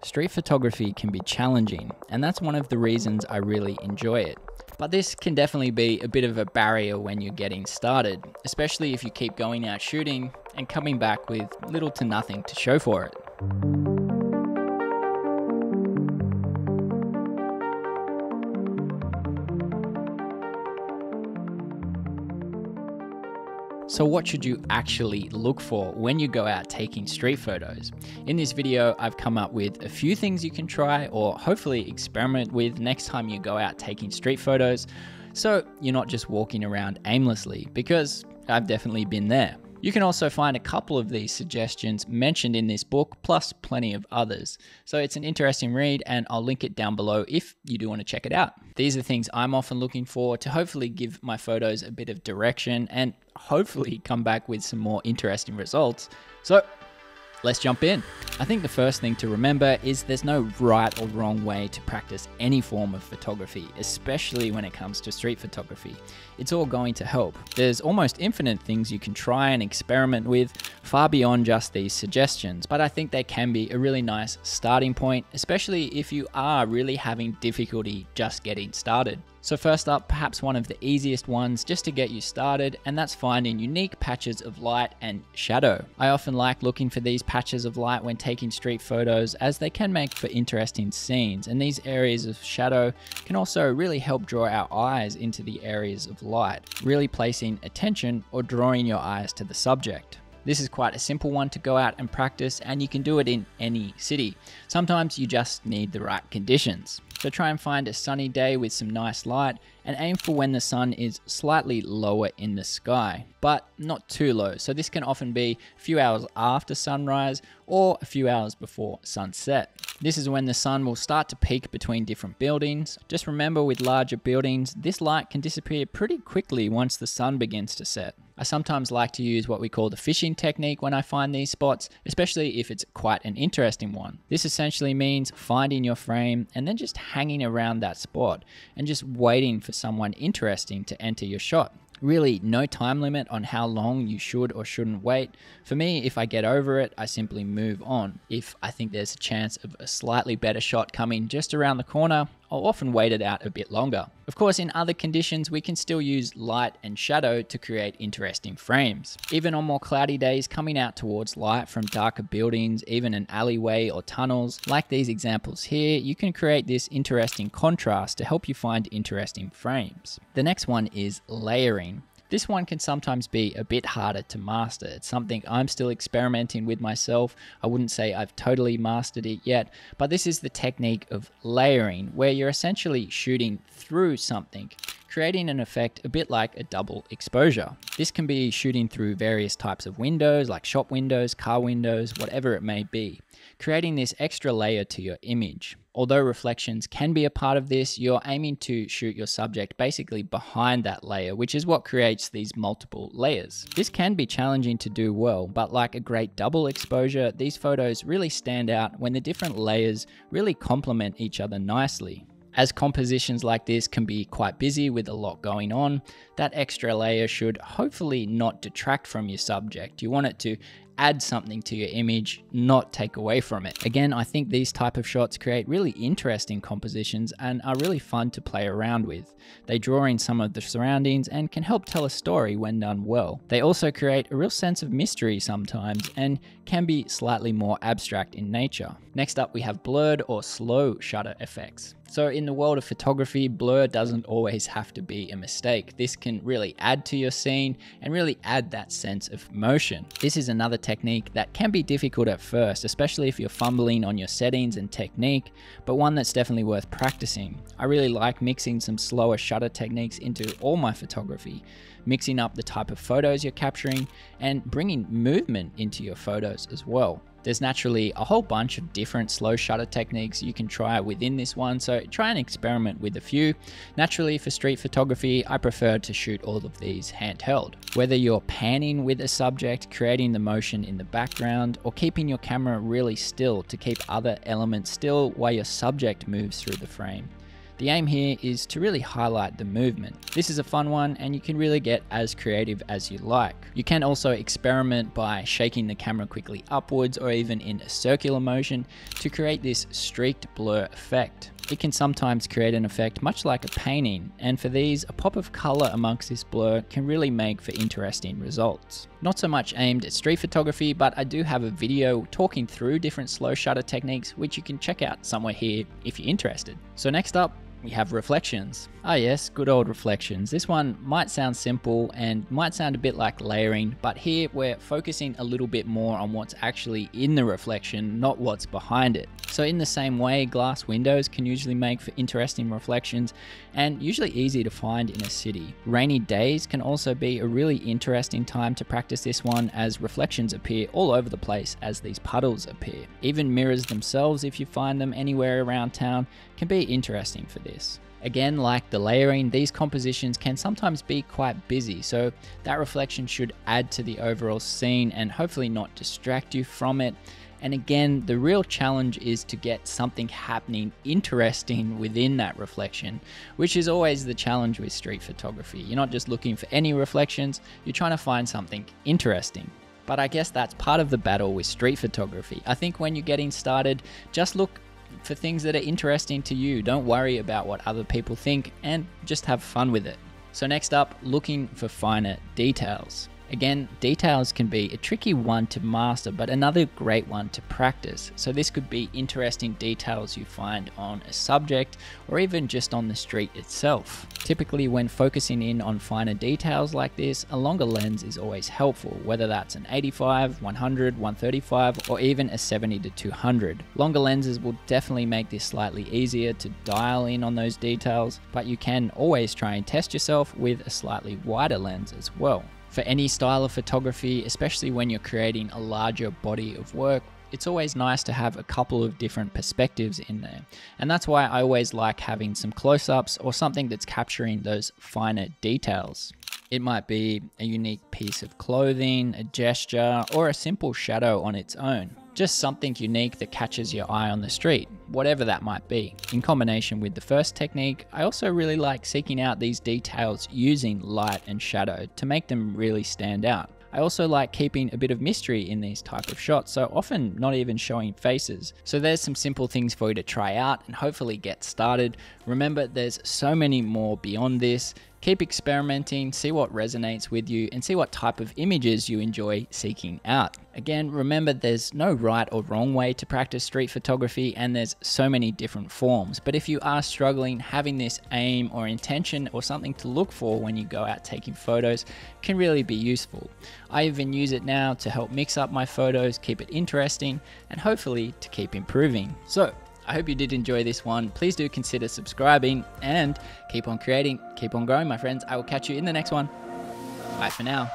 Street photography can be challenging, and that's one of the reasons I really enjoy it. But this can definitely be a bit of a barrier when you're getting started, especially if you keep going out shooting and coming back with little to nothing to show for it. So what should you actually look for when you go out taking street photos? In this video, I've come up with a few things you can try or hopefully experiment with next time you go out taking street photos, so you're not just walking around aimlessly, because I've definitely been there. You can also find a couple of these suggestions mentioned in this book, plus plenty of others. So it's an interesting read, and I'll link it down below if you do want to check it out. These are things I'm often looking for to hopefully give my photos a bit of direction and hopefully come back with some more interesting results. So let's jump in. I think the first thing to remember is there's no right or wrong way to practice any form of photography, especially when it comes to street photography. It's all going to help. There's almost infinite things you can try and experiment with, far beyond just these suggestions, but I think they can be a really nice starting point, especially if you are really having difficulty just getting started. So first up, perhaps one of the easiest ones just to get you started, and that's finding unique patches of light and shadow. I often like looking for these patches of light when taking street photos, as they can make for interesting scenes, and these areas of shadow can also really help draw our eyes into the areas of light, really placing attention or drawing your eyes to the subject. This is quite a simple one to go out and practice, and you can do it in any city. Sometimes you just need the right conditions. So try and find a sunny day with some nice light and aim for when the sun is slightly lower in the sky, but not too low. So this can often be a few hours after sunrise or a few hours before sunset. This is when the sun will start to peak between different buildings. Just remember, with larger buildings, this light can disappear pretty quickly once the sun begins to set. I sometimes like to use what we call the fishing technique when I find these spots, especially if it's quite an interesting one. This essentially means finding your frame and then just hanging around that spot and just waiting for someone interesting to enter your shot. Really, no time limit on how long you should or shouldn't wait. For me, if I get over it, I simply move on. If I think there's a chance of a slightly better shot coming just around the corner, I'll often wait it out a bit longer. Of course, in other conditions, we can still use light and shadow to create interesting frames. Even on more cloudy days, coming out towards light from darker buildings, even an alleyway or tunnels, like these examples here, you can create this interesting contrast to help you find interesting frames. The next one is layering. This one can sometimes be a bit harder to master. It's something I'm still experimenting with myself. I wouldn't say I've totally mastered it yet, but this is the technique of layering, where you're essentially shooting through something, creating an effect a bit like a double exposure. This can be shooting through various types of windows, like shop windows, car windows, whatever it may be, creating this extra layer to your image. Although reflections can be a part of this, you're aiming to shoot your subject basically behind that layer, which is what creates these multiple layers. This can be challenging to do well, but like a great double exposure, these photos really stand out when the different layers really complement each other nicely. As compositions like this can be quite busy with a lot going on, that extra layer should hopefully not detract from your subject. You want it to add something to your image, not take away from it. Again, I think these type of shots create really interesting compositions and are really fun to play around with. They draw in some of the surroundings and can help tell a story when done well. They also create a real sense of mystery sometimes and can be slightly more abstract in nature. Next up, we have blurred or slow shutter effects. So in the world of photography, blur doesn't always have to be a mistake. This can really add to your scene and really add that sense of motion. This is another technique that can be difficult at first, especially if you're fumbling on your settings and technique, but one that's definitely worth practicing. I really like mixing some slower shutter techniques into all my photography, mixing up the type of photos you're capturing and bringing movement into your photos as well. There's naturally a whole bunch of different slow shutter techniques you can try within this one, so try and experiment with a few. Naturally, for street photography, I prefer to shoot all of these handheld. Whether you're panning with a subject, creating the motion in the background, or keeping your camera really still to keep other elements still while your subject moves through the frame. The aim here is to really highlight the movement. This is a fun one and you can really get as creative as you like. You can also experiment by shaking the camera quickly upwards or even in a circular motion to create this streaked blur effect. It can sometimes create an effect much like a painting, and for these, a pop of color amongst this blur can really make for interesting results. Not so much aimed at street photography, but I do have a video talking through different slow shutter techniques, which you can check out somewhere here if you're interested. So next up, we have reflections. Ah yes, good old reflections. This one might sound simple and might sound a bit like layering, but here we're focusing a little bit more on what's actually in the reflection, not what's behind it. So in the same way, glass windows can usually make for interesting reflections and usually easy to find in a city. Rainy days can also be a really interesting time to practice this one, as reflections appear all over the place as these puddles appear. Even mirrors themselves, if you find them anywhere around town, can be interesting for this. Again, like the layering, these compositions can sometimes be quite busy, so that reflection should add to the overall scene and hopefully not distract you from it. And again, the real challenge is to get something happening interesting within that reflection, which is always the challenge with street photography. You're not just looking for any reflections, you're trying to find something interesting. But I guess that's part of the battle with street photography. I think when you're getting started, just look for things that are interesting to you. Don't worry about what other people think and just have fun with it. So next up, looking for finer details. Again, details can be a tricky one to master, but another great one to practice. So this could be interesting details you find on a subject or even just on the street itself. Typically, when focusing in on finer details like this, a longer lens is always helpful, whether that's an 85, 100, 135, or even a 70 to 200. Longer lenses will definitely make this slightly easier to dial in on those details, but you can always try and test yourself with a slightly wider lens as well. For any style of photography, especially when you're creating a larger body of work, it's always nice to have a couple of different perspectives in there. And that's why I always like having some close-ups or something that's capturing those finer details. It might be a unique piece of clothing, a gesture, or a simple shadow on its own. Just something unique that catches your eye on the street, whatever that might be. In combination with the first technique, I also really like seeking out these details using light and shadow to make them really stand out. I also like keeping a bit of mystery in these type of shots, so often not even showing faces. So there's some simple things for you to try out and hopefully get started. Remember, there's so many more beyond this. Keep experimenting, see what resonates with you, and see what type of images you enjoy seeking out. Again, remember there's no right or wrong way to practice street photography, and there's so many different forms. But if you are struggling, having this aim or intention or something to look for when you go out taking photos can really be useful. I even use it now to help mix up my photos, keep it interesting, and hopefully to keep improving. So, I hope you did enjoy this one. Please do consider subscribing and keep on creating, keep on growing, my friends. I will catch you in the next one. Bye for now.